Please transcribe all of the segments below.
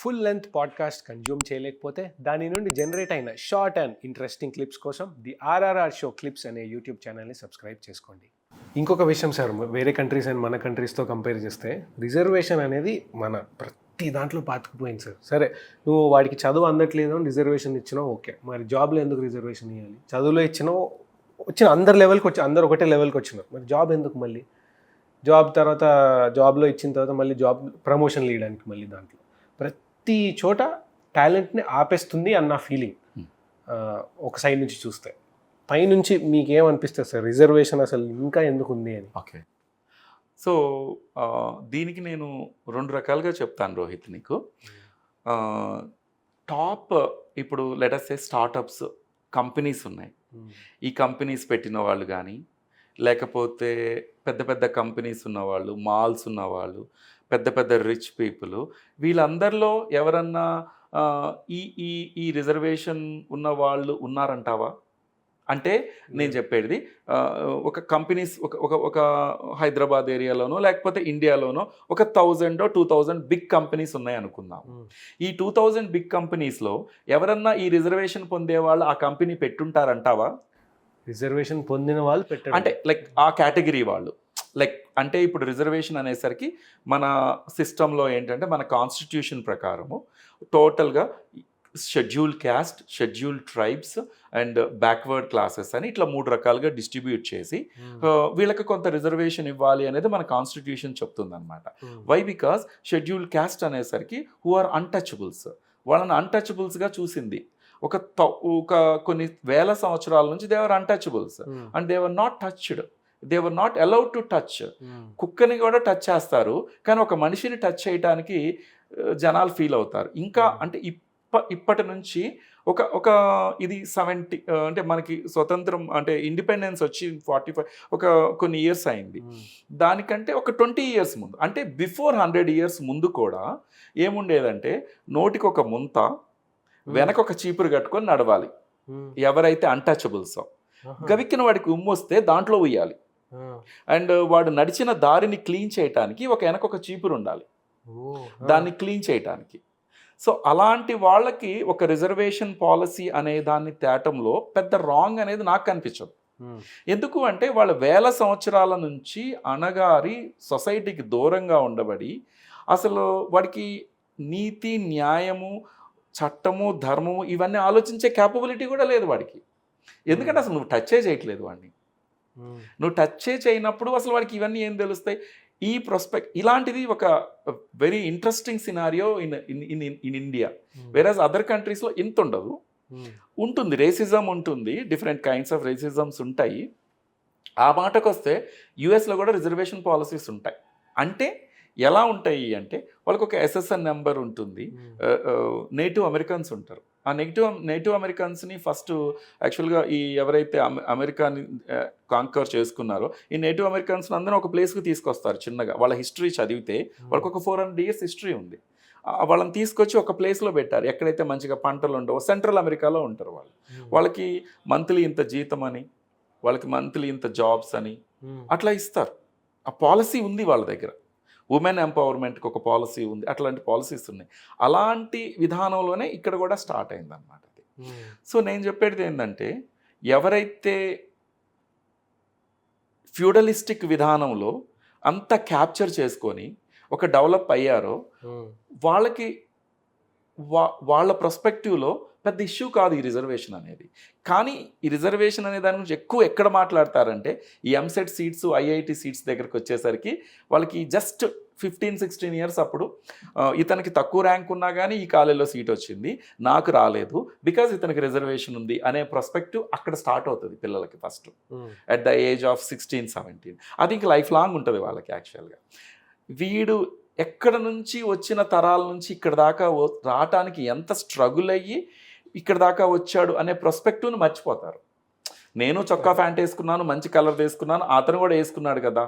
Full length podcast consume చేయలేకపోతే దాని నుండి జనరేట్ అయిన షార్ట్ అండ్ ఇంట్రెస్టింగ్ క్లిప్స్ కోసం ది ఆర్ఆర్ఆర్ షో క్లిప్స్ అనే యూట్యూబ్ ఛానల్ని సబ్స్క్రైబ్ చేసుకోండి. ఇంకొక విషయం సార్, వేరే కంట్రీస్ అండ్ మన కంట్రీస్తో కంపేర్ చేస్తే రిజర్వేషన్ అనేది మన ప్రతి దాంట్లో పాతుకుపోయింది సార్. సరే, నువ్వు వాడికి చదువు అందట్లేదు అని రిజర్వేషన్ ఇచ్చినావు, ఓకే. మరి జాబ్లో ఎందుకు రిజర్వేషన్ ఇవ్వాలి? చదువులో ఇచ్చినావు, వచ్చిన అందరు లెవెల్కి వచ్చి అందరు ఒకటే లెవెల్కి వచ్చినారు, మరి జాబ్ ఎందుకు? మళ్ళీ జాబ్ తర్వాత జాబ్లో ఇచ్చిన తర్వాత మళ్ళీ జాబ్ ప్రమోషన్ ఇవ్వడానికి మళ్ళీ దాంట్లో ప్రతి చోట టాలెంట్ని ఆపేస్తుంది అన్న ఫీలింగ్ ఒక సైడ్ నుంచి చూస్తే. పైనుంచి మీకేమనిపిస్తుంది సార్, రిజర్వేషన్ అసలు ఇంకా ఎందుకు ఉంది అని? ఓకే, సో దీనికి నేను రెండు రకాలుగా చెప్తాను రోహిత్ నీకు. టాప్ ఇప్పుడు లెటస్ సే స్టార్టప్స్ కంపెనీస్ ఉన్నాయి. ఈ కంపెనీస్ పెట్టిన వాళ్ళు కానీ, లేకపోతే పెద్ద పెద్ద కంపెనీస్ ఉన్నవాళ్ళు, మాల్స్ ఉన్నవాళ్ళు, పెద్ద పెద్ద రిచ్ పీపుల్, వీళ్ళందరిలో ఎవరన్నా ఈ ఈ ఈ రిజర్వేషన్ ఉన్న వాళ్ళు ఉన్నారంటావా? అంటే నేను చెప్పేది ఒక కంపెనీస్ ఒక హైదరాబాద్ ఏరియాలోనో లేకపోతే ఇండియాలోనో ఒక 1000-2000 బిగ్ కంపెనీస్ ఉన్నాయి అనుకుందాం. ఈ 2000 బిగ్ కంపెనీస్లో ఎవరన్నా ఈ రిజర్వేషన్ పొందే వాళ్ళు ఆ కంపెనీ పెట్టుంటారంటావా? రిజర్వేషన్ పొందిన వాళ్ళు పెట్టారు అంటే లైక్ ఆ కేటగిరీ వాళ్ళు, లైక్ అంటే ఇప్పుడు రిజర్వేషన్ అనేసరికి మన సిస్టంలో ఏంటంటే మన కాన్స్టిట్యూషన్ ప్రకారము టోటల్గా schedule caste, schedule tribes and backward classes అని ఇట్లా 3 రకాలుగా డిస్ట్రిబ్యూట్ చేసి వీళ్ళకి కొంత రిజర్వేషన్ ఇవ్వాలి అనేది మన కాన్స్టిట్యూషన్ చెప్తుందన్నమాట. వై? బికాస్ షెడ్యూల్ క్యాస్ట్ అనేసరికి హూ ఆర్ అన్టచబుల్స్, వాళ్ళని అన్టచబుల్స్గా చూసింది. ఒక కొన్ని వేల సంవత్సరాల నుంచి they are untouchables and they were not touched, they were not allowed to touch. కుక్కని కూడా టచ్ చేస్తారు, కానీ ఒక మనిషిని టచ్ చేయడానికి జనాలు ఫీల్ అవుతారు. ఇంకా అంటే ఇప్పటి నుంచి ఒక ఇది 70 అంటే మనకి స్వతంత్రం అంటే ఇండిపెండెన్స్ వచ్చి 45 కొన్ని ఇయర్స్ అయింది. దానికంటే ఒక 20 ఇయర్స్ ముందు, అంటే బిఫోర్ 100 ఇయర్స్ ముందు కూడా ఏముండేదంటే నోటికి ఒక ముంత, వెనక ఒక చీపురు కట్టుకొని నడవాలి ఎవరైతే అన్టచబుల్స్. గవిక్కిన వాడికి ఉమ్మొస్తే దాంట్లో ఉయ్యాలి, అండ్ వాడు నడిచిన దారిని క్లీన్ చేయటానికి వెనక ఒక చీపురు ఉండాలి దాన్ని క్లీన్ చేయటానికి. సో అలాంటి వాళ్ళకి ఒక రిజర్వేషన్ పాలసీ అనే దాన్ని తేటంలో పెద్ద రాంగ్ అనేది నాకు కనిపించదు. ఎందుకు అంటే వాళ్ళ వేల సంవత్సరాల నుంచి అణగారి సొసైటీకి దూరంగా ఉండబడి అసలు వాడికి నీతి, న్యాయము, చట్టము, ధర్మము ఇవన్నీ ఆలోచించే క్యాపబిలిటీ కూడా లేదు వాడికి. ఎందుకంటే అసలు నువ్వు టచ్చే చేయట్లేదు వాడిని. నువ్వు టచ్చే చేయనప్పుడు అసలు వాడికి ఇవన్నీ ఏం తెలుస్తాయి? ఈ ప్రొస్పెక్ట్ ఇలాంటిది ఒక very interesting scenario in India. Whereas other కంట్రీస్లో ఇంత ఉండదు. ఉంటుంది, రేసిజం ఉంటుంది, డిఫరెంట్ కైండ్స్ ఆఫ్ రేసిజమ్స్ ఉంటాయి. ఆ మాటకు వస్తే యుఎస్లో కూడా రిజర్వేషన్ పాలసీస్ ఉంటాయి. అంటే ఎలా ఉంటాయి అంటే వాళ్ళకి ఒక ఎస్ఎస్ఎన్ నెంబర్ ఉంటుంది. నేటివ్ అమెరికన్స్ ఉంటారు. ఆ నేటివ్ అమెరికన్స్ని ఫస్ట్ యాక్చువల్గా ఈ ఎవరైతే అమెరికాని కాంకర్ చేసుకున్నారో ఈ నేటివ్ అమెరికన్స్ని అందరూ ఒక ప్లేస్కి తీసుకొస్తారు. చిన్నగా వాళ్ళ హిస్టరీ చదివితే వాళ్ళకి ఒక 400 years హిస్టరీ ఉంది. వాళ్ళని తీసుకొచ్చి ఒక ప్లేస్లో పెట్టారు ఎక్కడైతే మంచిగా పంటలు ఉండవో. సెంట్రల్ అమెరికాలో ఉంటారు వాళ్ళు. వాళ్ళకి మంత్లీ ఇంత జీతం అని, వాళ్ళకి మంత్లీ ఇంత జాబ్స్ అని అట్లా ఇస్తారు. ఆ పాలసీ ఉంది వాళ్ళ దగ్గర. ఉమెన్ ఎంపవర్మెంట్కి ఒక పాలసీ ఉంది. అట్లాంటి పాలసీస్ ఉన్నాయి. అలాంటి విధానంలోనే ఇక్కడ కూడా స్టార్ట్ అయిందన్నమాట అది. సో నేను చెప్పేది ఏంటంటే ఎవరైతే ఫ్యూడలిస్టిక్ విధానంలో అంతా క్యాప్చర్ చేసుకొని ఒక డెవలప్ అయ్యారో వాళ్ళకి వాళ్ళ పర్స్పెక్టివ్లో పెద్ద ఇష్యూ కాదు ఈ రిజర్వేషన్ అనేది. కానీ ఈ రిజర్వేషన్ అనే దాని గురించి ఎక్కువ ఎక్కడ మాట్లాడతారంటే ఈ ఎంసెట్ సీట్స్, ఐఐటి సీట్స్ దగ్గరికి వచ్చేసరికి వాళ్ళకి జస్ట్ 15-16 years అప్పుడు ఇతనికి తక్కువ ర్యాంక్ ఉన్నా కానీ ఈ కాలేజీలో సీట్ వచ్చింది, నాకు రాలేదు బికాజ్ ఇతనికి రిజర్వేషన్ ఉంది అనే పర్స్పెక్టివ్ అక్కడ స్టార్ట్ అవుతుంది పిల్లలకి first at the age of 16-17. అది ఇంక లైఫ్ లాంగ్ ఉంటుంది వాళ్ళకి. యాక్చువల్గా వీడు ఎక్కడ నుంచి వచ్చిన తరాల నుంచి ఇక్కడ దాకా రావటానికి ఎంత స్ట్రగుల్ అయ్యి ఇక్కడ దాకా వచ్చాడు అనే పర్స్పెక్టివ్ని మర్చిపోతారు. నేను చొక్కా ప్యాంట్ వేసుకున్నాను, మంచి కలర్ వేసుకున్నాను, అతను కూడా వేసుకున్నాడు కదా,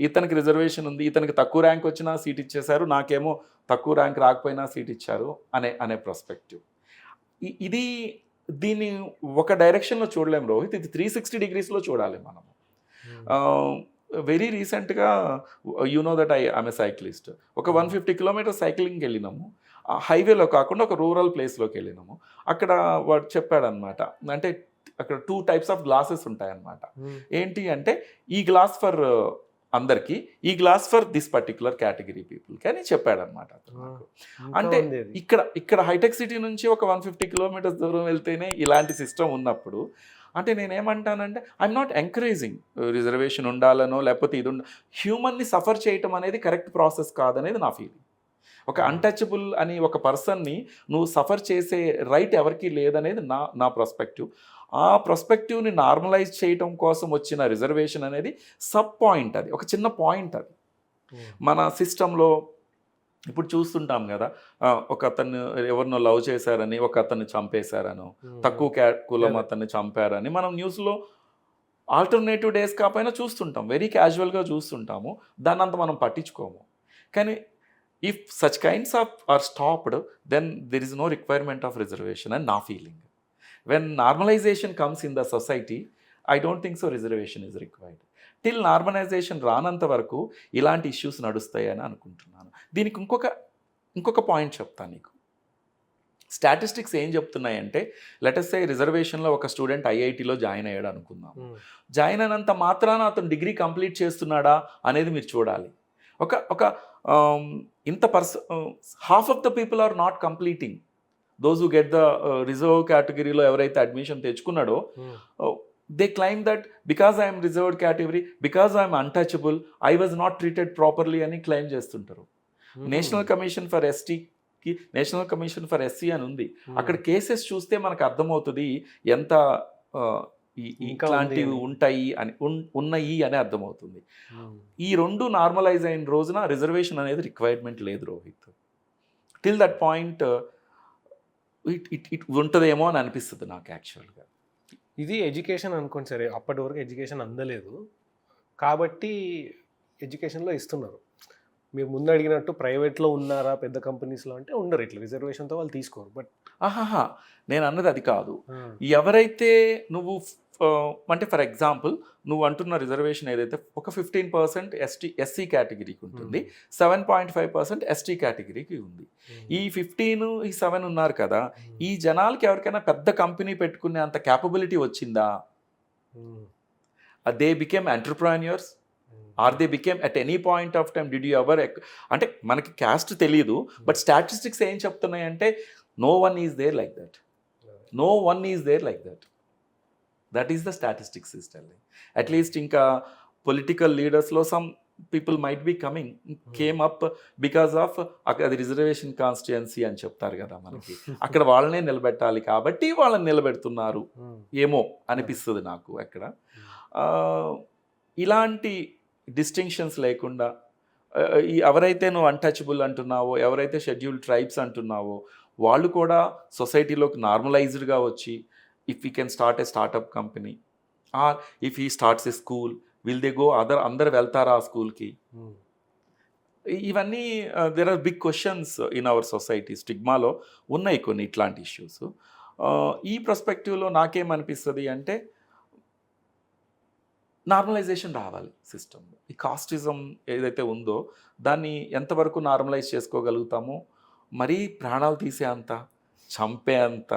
ఇతనికి రిజర్వేషన్ ఉంది, ఇతనికి తక్కువ ర్యాంక్ వచ్చినా సీట్ ఇచ్చేశారు, నాకేమో తక్కువ ర్యాంక్ రాకపోయినా సీట్ ఇచ్చారు అనే పర్స్పెక్టివ్. దీన్ని ఒక డైరెక్షన్లో చూడలేము రోహిత్, ఇది 360 degreesలో చూడాలి మనము. వెరీ రీసెంట్గా you know that I'm a cyclist. ఒక 150 kilometers సైక్లింగ్కి వెళ్ళినాము. హైవేలో కాకుండా ఒక రూరల్ ప్లేస్లోకి వెళ్ళినాము. అక్కడ వాడు చెప్పాడనమాట, అంటే అక్కడ 2 టైప్స్ ఆఫ్ గ్లాసెస్ ఉంటాయన్నమాట. ఏంటి అంటే ఈ గ్లాస్ ఫర్ అందరికీ, ఈ glass for this particular category పీపుల్కి అని చెప్పాడనమాట అతను నాకు. అంటే ఇక్కడ హైటెక్ సిటీ నుంచి ఒక 150 కిలోమీటర్స్ దూరం వెళ్తేనే ఇలాంటి సిస్టమ్ ఉన్నప్పుడు, అంటే నేనేమంటానంటే ఐఎమ్ నాట్ ఎంకరేజింగ్ రిజర్వేషన్ ఉండాలనో లేకపోతే ఇది హ్యూమన్ని సఫర్ చేయటం అనేది కరెక్ట్ ప్రాసెస్ కాదనేది నా ఫీలింగ్. ఒక అన్టచబుల్ అని ఒక పర్సన్ని నువ్వు సఫర్ చేసే రైట్ ఎవరికీ లేదనేది నా పర్స్పెక్టివ్. ఆ పర్స్పెక్టివ్ని నార్మలైజ్ చేయటం కోసం వచ్చిన రిజర్వేషన్ అనేది సబ్ పాయింట్, అది ఒక చిన్న పాయింట్. అది మన సిస్టంలో ఇప్పుడు చూస్తుంటాం కదా, ఒక అతన్ని ఎవరినో లవ్ చేశారని ఒక అతన్ని చంపేశారనో, తక్కువ కులం అతన్ని చంపారని మనం న్యూస్లో ఆల్టర్నేటివ్ డేస్ కాకపోయినా చూస్తుంటాం, వెరీ క్యాజువల్గా చూస్తుంటాము, దాన్ని అంత మనం పట్టించుకోము. కానీ if such kinds of are stopped, then there is no requirement of reservation అని నా feeling. When normalization comes in the society, I don't think so reservation is required. Till normalization రానంత వరకు ఇలాంటి ఇష్యూస్ నడుస్తాయని అనుకుంటున్నాను. దీనికి ఇంకొక పాయింట్ చెప్తాను నీకు. స్టాటిస్టిక్స్ ఏం చెప్తున్నాయంటే, లెటస్ సే రిజర్వేషన్లో ఒక స్టూడెంట్ ఐఐటీలో జాయిన్ అయ్యాడు అనుకుందాం. జాయిన్ అయినంత మాత్రాన అతను డిగ్రీ కంప్లీట్ చేస్తున్నాడా అనేది మీరు చూడాలి. ఒక ఇంత half of the people are not completing. Those who get the reserve కేటగిరీలో ఎవరైతే అడ్మిషన్ తెచ్చుకున్నాడో, they claim that because I'm reserved category, because I'm untouchable, I was not treated properly అని క్లైమ్ చేస్తుంటారు. నేషనల్ కమిషన్ ఫర్ ఎస్టీకి, national commission for SC అని ఉంది. అక్కడ cases చూస్తే మనకు అర్థమవుతుంది ఎంత ఇట్లాంటివి ఉన్నాయి అని అర్థమవుతుంది. ఈ రెండు నార్మలైజ్ అయిన రోజున రిజర్వేషన్ అనేది రిక్వైర్మెంట్ లేదు Rohit. Till that point it ఉంటుందేమో అని అనిపిస్తుంది నాకు యాక్చువల్గా. ఇది ఎడ్యుకేషన్ అనుకోండి సరే, అప్పటి వరకు ఎడ్యుకేషన్ అందలేదు కాబట్టి ఎడ్యుకేషన్లో ఇస్తున్నారు. మీరు ముందు అడిగినట్టు ప్రైవేట్లో ఉన్నారా పెద్ద కంపెనీస్లో అంటే ఉండరు, ఇట్లా రిజర్వేషన్తో వాళ్ళు తీసుకోరు. బట్ నేను అన్నది అది కాదు. ఎవరైతే నువ్వు అంటే ఫర్ ఎగ్జాంపుల్ నువ్వు అంటున్న రిజర్వేషన్ ఏదైతే ఒక 15% ఎస్సీ కేటగిరీకి ఉంటుంది, 7.5% ఎస్టీ కేటగిరీకి ఉంది. ఈ 15 ఈ 7 ఉన్నారు కదా, ఈ జనాలకి ఎవరికైనా పెద్ద కంపెనీ పెట్టుకునే అంత క్యాపబిలిటీ వచ్చిందా? They became entrepreneurs or they became at any point of time did you ever, అంటే మనకి క్యాస్ట్ తెలియదు బట్ స్టాటిస్టిక్స్ ఏం చెప్తున్నాయంటే no one is there like that, no one is there like that. That is the statistics is telling. At least ఇంకా political లీడర్స్లో some people might be came up because of అది reservation constituency అని చెప్తారు కదా మనకి, అక్కడ వాళ్ళనే నిలబెట్టాలి కాబట్టి వాళ్ళని నిలబెడుతున్నారు ఏమో అనిపిస్తుంది నాకు. అక్కడ ఇలాంటి డిస్టింక్షన్స్ లేకుండా ఎవరైతే నువ్వు అన్టచబుల్ అంటున్నావో, ఎవరైతే షెడ్యూల్డ్ ట్రైబ్స్ అంటున్నావో, వాళ్ళు కూడా సొసైటీలోకి నార్మలైజ్డ్గా వచ్చి if you can start a startup company or if he starts a school, will they go అందరు వెళ్తారా ఆ స్కూల్కి? ఇవన్నీ there are big questions in our society. స్టిగ్మాలో ఉన్నాయి కొన్ని ఇట్లాంటి ఇష్యూస్. ఈ పర్స్పెక్టివ్లో నాకేమనిపిస్తుంది అంటే నార్మలైజేషన్ రావాలి సిస్టమ్. ఈ కాస్టిజం ఏదైతే ఉందో దాన్ని ఎంతవరకు నార్మలైజ్ చేసుకోగలుగుతామో, మరీ ప్రాణాలు తీసే అంత, చంపే అంత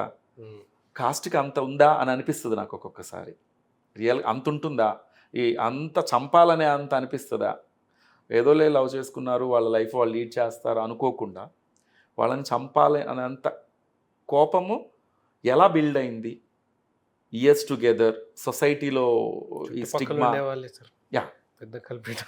కాస్ట్కి అంత ఉందా అని అనిపిస్తుంది నాకు ఒక్కొక్కసారి. అంత ఉంటుందా? అంత చంపాలనే అంత అనిపిస్తుందా? ఏదోలే లవ్ చేసుకున్నారు, వాళ్ళ లైఫ్ వాళ్ళు లీడ్ చేస్తారు అనుకోకుండా వాళ్ళని చంపాలి అనేంత కోపము ఎలా బిల్డ్ అయింది ఇయర్స్ టుగెదర్ సొసైటీలో? ఈ స్టిగ్మా పెద్ద కల్పిట